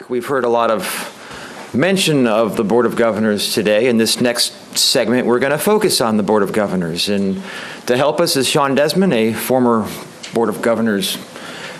We've heard a lot of mention of the Board of Governors today. In this next segment, we're going to focus on the Board of Governors. And to help us is Sean Desmond, a former Board of Governors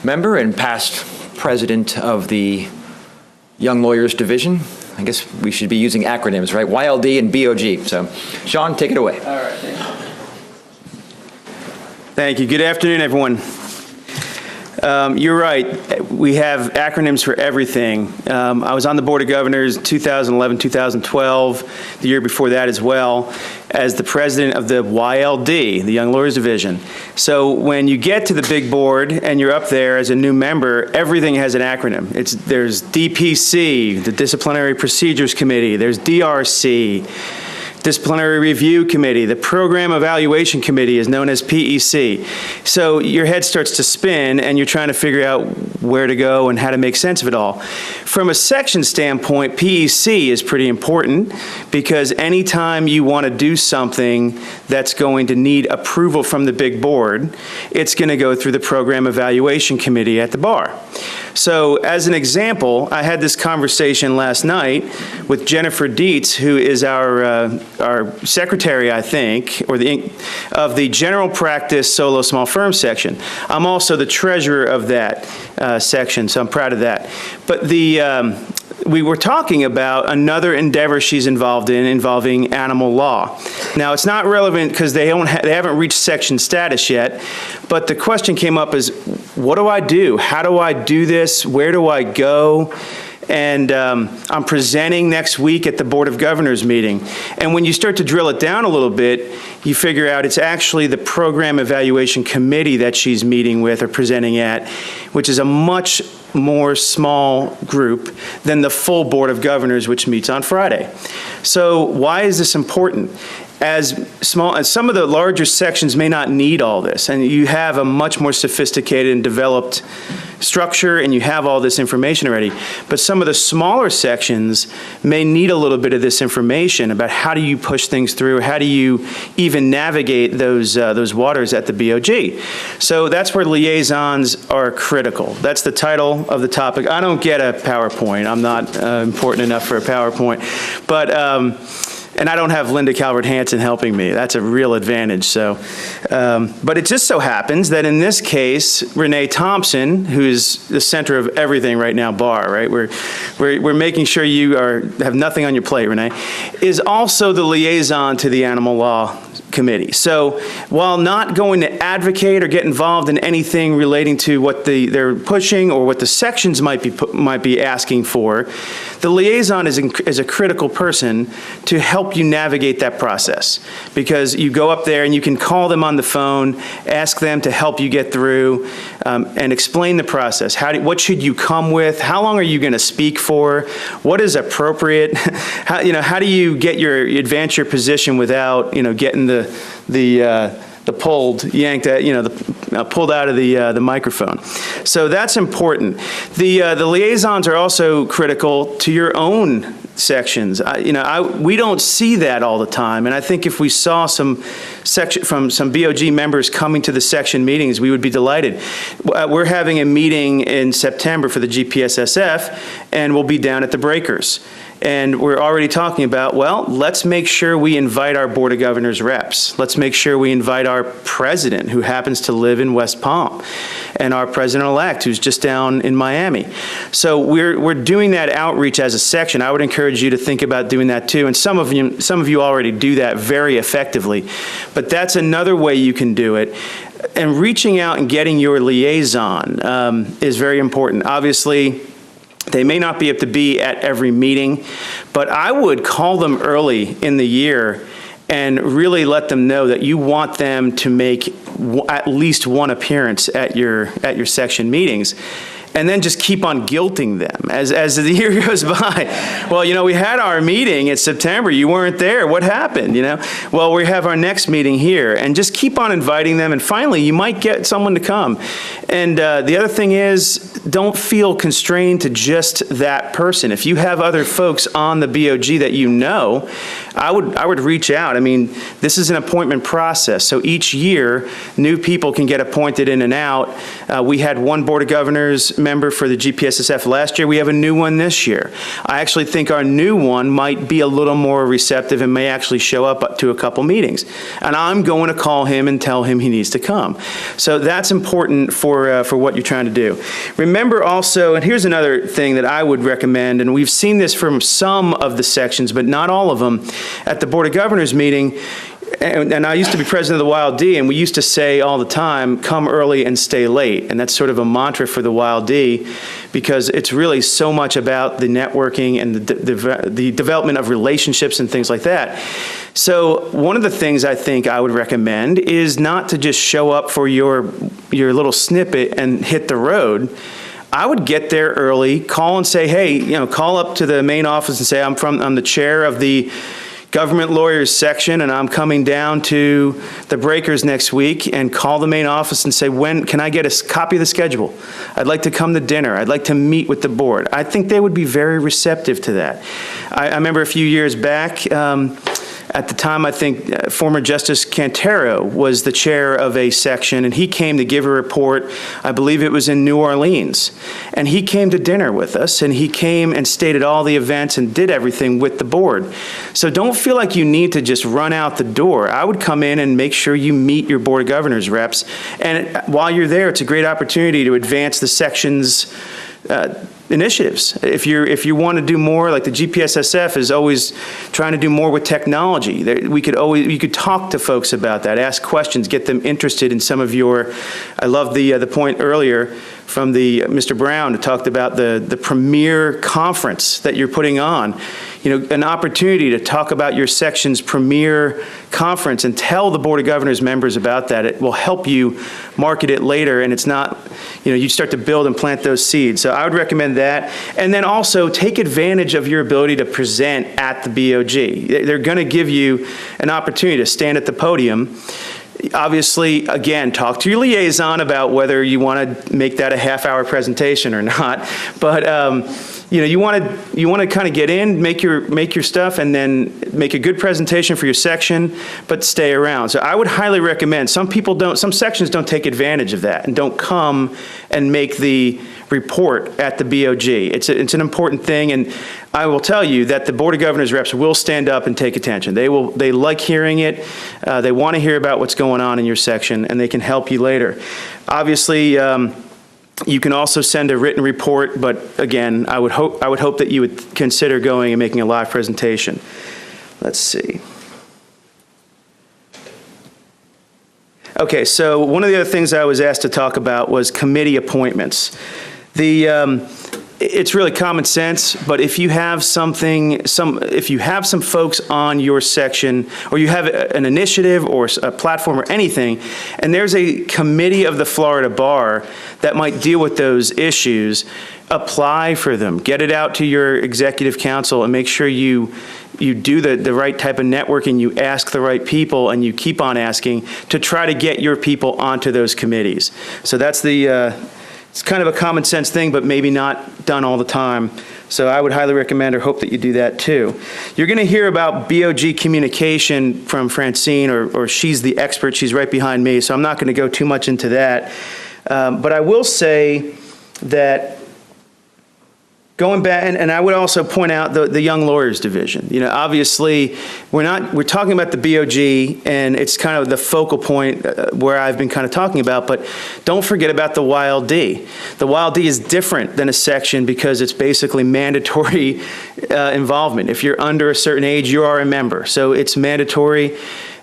member and past president of the Young Lawyers Division. I guess we should be using acronyms, right? YLD and BOG. So, Sean, take it away. All right, thank you. Thank you. Good afternoon, everyone. You're right. We have acronyms for everything. I was on the Board of Governors 2011, 2012, the year before that as well, as the president of the YLD, the Young Lawyers Division. So when you get to the big board and you're up there as a new member, everything has an acronym. There's DPC, the Disciplinary Procedures Committee. There's DRC. Disciplinary Review Committee. The Program Evaluation Committee is known as PEC. So your head starts to spin and you're trying to figure out where to go and how to make sense of it all. From a section standpoint, PEC is pretty important because anytime you want to do something that's going to need approval from the big board, it's going to go through the Program Evaluation Committee at the bar. So as an example, I had this conversation last night with Jennifer Dietz, who is our secretary, I think, or of the General Practice Solo Small Firm section. I'm also the treasurer of that section, so I'm proud of that. But we were talking about another endeavor she's involved in involving animal law. Now, it's not relevant because they haven't reached section status yet, but the question came up is, what do I do? How do I do this? Where do I go? And I'm presenting next week at the Board of Governors meeting. And when you start to drill it down a little bit, you figure out it's actually the Program Evaluation Committee that she's meeting with or presenting at, which is a much more small group than the full Board of Governors, which meets on Friday. So why is this important? As some of the larger sections may not need all this, and you have a much more sophisticated and developed structure, and you have all this information already. But some of the smaller sections may need a little bit of this information about how do you push things through, how do you even navigate those waters at the BOG. So that's where liaisons are critical. That's the title of the topic. I don't get a PowerPoint. I'm not important enough for a PowerPoint, but. And I don't have Linda Calvert-Hanson helping me. That's a real advantage. So, but it just so happens that in this case, Renee Thompson, who is the center of everything right now, bar, right? We're making sure you have nothing on your plate, Renee, is also the liaison to the Animal Law Committee. So while not going to advocate or get involved in anything relating to what they're pushing or what the sections might be asking for, the liaison is a critical person to help you navigate that process, because you go up there and you can call them on the phone, ask them to help you get through, and explain the process. What should you come with? How long are you going to speak for? What is appropriate? How do you advance your position without getting pulled out of the microphone. So that's important. The liaisons are also critical to your own sections. We don't see that all the time, and I think if we saw some BOG members coming to the section meetings, we would be delighted. We're having a meeting in September for the GPSSF, and we'll be down at the Breakers. And we're already talking about, well, let's make sure we invite our Board of Governors reps. Let's make sure we invite our president, who happens to live in West Palm, and our president-elect, who's just down in Miami. So we're doing that outreach as a section. I would encourage you to think about doing that too. And some of you already do that very effectively. But that's another way you can do it. And reaching out and getting your liaison is very important. Obviously, they may not be able to be at every meeting, but I would call them early in the year and really let them know that you want them to make at least one appearance at your section meetings. And then just keep on guilting them as the year goes by. Well, we had our meeting in September. You weren't there. What happened? Well, we have our next meeting here, and just keep on inviting them. And finally, you might get someone to come. And the other thing is, don't feel constrained to just that person. If you have other folks on the BOG that you know, I would reach out. I mean, this is an appointment process. So each year, new people can get appointed in and out. We had one Board of Governors member for the GPSSF last year. We have a new one this year. I actually think our new one might be a little more receptive and may actually show up to a couple meetings. And I'm going to call him and tell him he needs to come. So that's important for what you're trying to do. Remember also, and here's another thing that I would recommend, and we've seen this from some of the sections, but not all of them, at the Board of Governors meeting. And I used to be president of the YLD, and we used to say all the time, come early and stay late. And that's sort of a mantra for the YLD, because it's really so much about the networking and the development of relationships and things like that. So one of the things I think I would recommend is not to just show up for your little snippet and hit the road. I would get there early, call and say, hey, call up to the main office and say, I'm the chair of the government lawyers section, and I'm coming down to the breakers next week, and call the main office and say, when can I get a copy of the schedule? I'd like to come to dinner. I'd like to meet with the board. I think they would be very receptive to that. I remember a few years back, at the time, I think former Justice Cantero was the chair of a section, and he came to give a report. I believe it was in New Orleans. And he came to dinner with us, and he came and stated all the events and did everything with the board. So don't feel like you need to just run out the door. I would come in and make sure you meet your Board of Governors reps. And while you're there, it's a great opportunity to advance the section's initiatives. If you want to do more, like the GPSSF is always trying to do more with technology. You could talk to folks about that, ask questions, get them interested in some of your. I love the point earlier from Mr. Brown who talked about the premier conference that you're putting on. An opportunity to talk about your section's premier conference and tell the Board of Governors members about that. It will help you market it later, and it's not, you start to build and plant those seeds. So I would recommend that. And then also take advantage of your ability to present at the BOG. They're going to give you an opportunity to stand at the podium. Obviously, again, talk to your liaison about whether you want to make that a half-hour presentation or not. But you want to kind of get in, make your stuff, and then make a good presentation for your section, but stay around. So I would highly recommend. Some sections don't take advantage of that and don't come and make the report at the BOG. It's an important thing, and I will tell you that the Board of Governors reps will stand up and take attention. They like hearing it. They want to hear about what's going on in your section, and they can help you later. Obviously, you can also send a written report, but again, I would hope that you would consider going and making a live presentation. Let's see. Okay, so one of the other things I was asked to talk about was committee appointments. It's really common sense, but if you have some folks on your section, or you have an initiative or a platform or anything, and there's a committee of the Florida Bar that might deal with those issues, apply for them. Get it out to your executive council and make sure you do the right type of networking, you ask the right people, and you keep on asking to try to get your people onto those committees. So that's it's kind of a common sense thing, but maybe not done all the time. So I would highly recommend or hope that you do that too. You're going to hear about BOG communication from Francine, or she's the expert. She's right behind me, so I'm not going to go too much into that. But I will say that going back, and I would also point out the Young Lawyers Division. Obviously, we're talking about the BOG, and it's kind of the focal point where I've been kind of talking about, but don't forget about the YLD. The YLD is different than a section because it's basically mandatory involvement. If you're under a certain age, you are a member, so it's mandatory.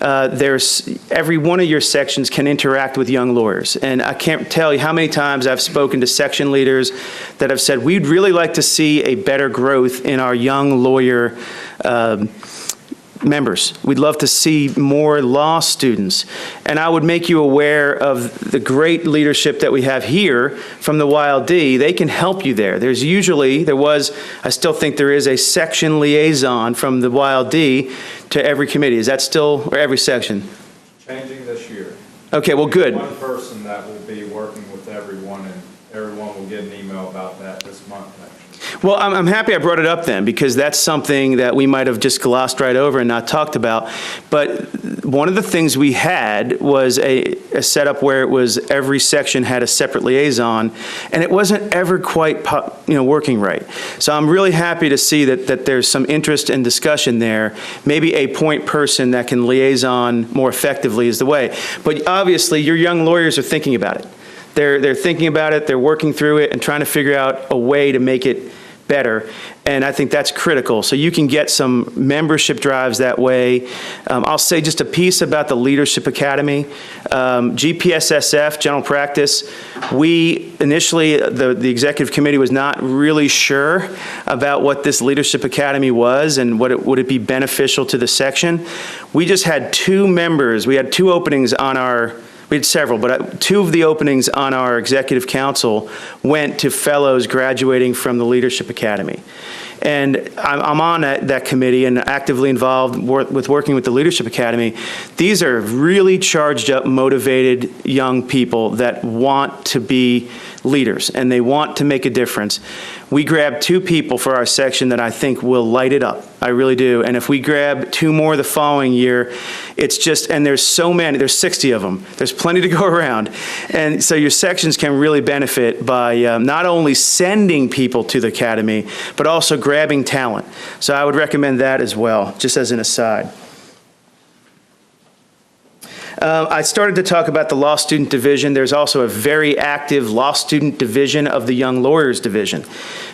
Every one of your sections can interact with young lawyers. And I can't tell you how many times I've spoken to section leaders that have said, we'd really like to see a better growth in our young lawyer members. We'd love to see more law students. And I would make you aware of the great leadership that we have here from the YLD. They can help you there. I still think there is a section liaison from the YLD to every committee. Is that still, or every section? Changing this year. Okay, well, good. One person that will be working with everyone and everyone will get an email about that this month, actually. Well, I'm happy I brought it up then, because that's something that we might have just glossed right over and not talked about. But one of the things we had was a setup where it was every section had a separate liaison, and it wasn't ever quite working right. So I'm really happy to see that there's some interest and discussion there. Maybe a point person that can liaison more effectively is the way. But obviously, your young lawyers are thinking about it. They're thinking about it, they're working through it, and trying to figure out a way to make it better, and I think that's critical. So you can get some membership drives that way. I'll say just a piece about the Leadership Academy. GPSSF, General Practice, we initially, the executive committee was not really sure about what this Leadership Academy was and would it be beneficial to the section. We just had 2 members, we had 2 openings on our, we had several, but 2 of the openings on our executive council went to fellows graduating from the Leadership Academy. And I'm on that committee and actively involved with working with the Leadership Academy. These are really charged up, motivated young people that want to be leaders and they want to make a difference. We grabbed 2 people for our section that I think will light it up. I really do. And if we grab 2 more the following year, it's just, and there's so many, there's 60 of them. There's plenty to go around. And so your sections can really benefit by not only sending people to the academy, but also grabbing talent. So I would recommend that as well, just as an aside. I started to talk about the Law Student Division. There's also a very active Law Student Division of the Young Lawyers Division.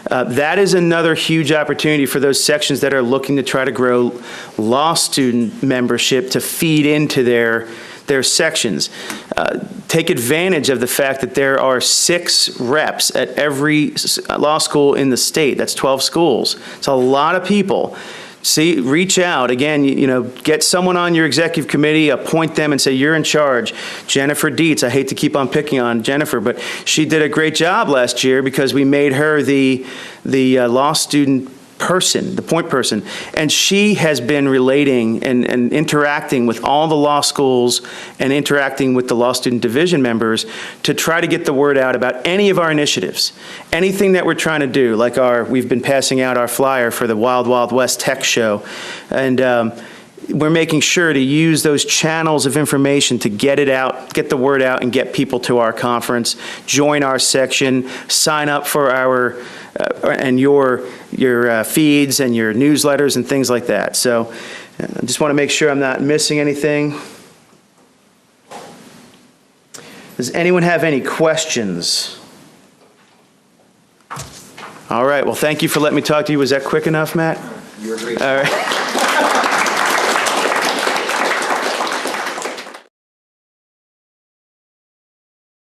That is another huge opportunity for those sections that are looking to try to grow law student membership to feed into their sections. Take advantage of the fact that there are 6 reps at every law school in the state. That's 12 schools. It's a lot of people. See, reach out. Again, get someone on your executive committee, appoint them and say, you're in charge. Jennifer Dietz, I hate to keep on picking on Jennifer, but she did a great job last year because we made her the law student person, the point person, and she has been relating and interacting with all the law schools and interacting with the law student division members to try to get the word out about any of our initiatives, anything that we're trying to do, like we've been passing out our flyer for the Wild Wild West Tech Show, and we're making sure to use those channels of information to get it out, get the word out, and get people to our conference, join our section, sign up for our and your feeds and your newsletters and things like that. So I just want to make sure I'm not missing anything. Does anyone have any questions? All right. Well, thank you for letting me talk to you. Was that quick enough, Matt? You're great. All right.